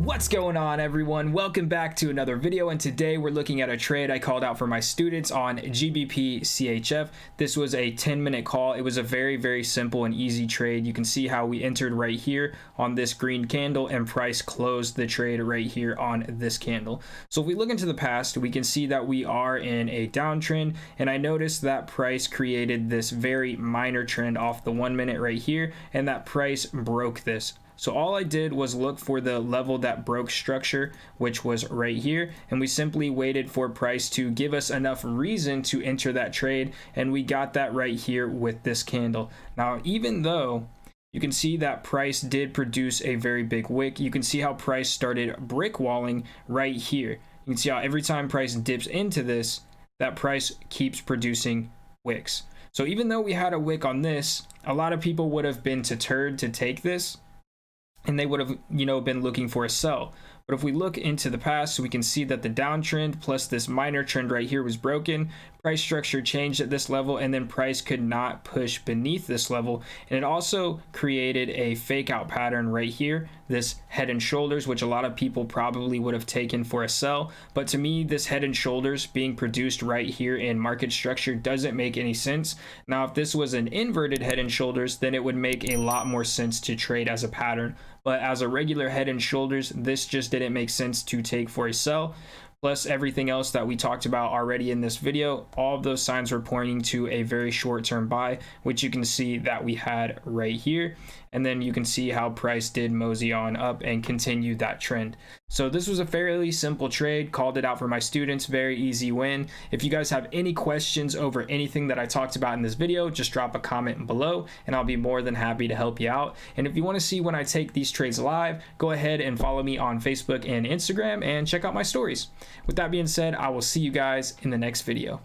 What's going on, everyone? Welcome back to another video, and today we're looking at a trade I called out for my students on GBPCHF. This was a 10-minute call. It was a very simple and easy trade. You can see how we entered right here on this green candle and price closed the trade right here on this candle. So if we look into the past, we can see that we are in a downtrend, and I noticed that price created this very minor trend off the 1 minute right here, and that price broke this. So all I did was look for the level that broke structure, which was right here, and we simply waited for price to give us enough reason to enter that trade, and we got that right here with this candle. Now, even though you can see that price did produce a very big wick, you can see how price started brick walling right here. You can see how every time price dips into this, that price keeps producing wicks. So even though we had a wick on this, a lot of people would have been deterred to take this, and they would have, been looking for a sell. But if we look into the past, we can see that the downtrend plus this minor trend right here was broken. Price structure changed at this level, and then price could not push beneath this level. And it also created a fake out pattern right here, this head and shoulders, which a lot of people probably would have taken for a sell. But to me, this head and shoulders being produced right here in market structure doesn't make any sense. Now, if this was an inverted head and shoulders, then it would make a lot more sense to trade as a pattern. But as a regular head and shoulders, this just didn't make sense to take for a sell. Plus everything else that we talked about already in this video, all of those signs were pointing to a very short-term buy, which you can see that we had right here. And then you can see how price did mosey on up and continue that trend. So this was a fairly simple trade, called it out for my students, very easy win. If you guys have any questions over anything that I talked about in this video, just drop a comment below and I'll be more than happy to help you out. And if you want to see when I take these trades live, go ahead and follow me on Facebook and Instagram and check out my stories. With that being said, I will see you guys in the next video.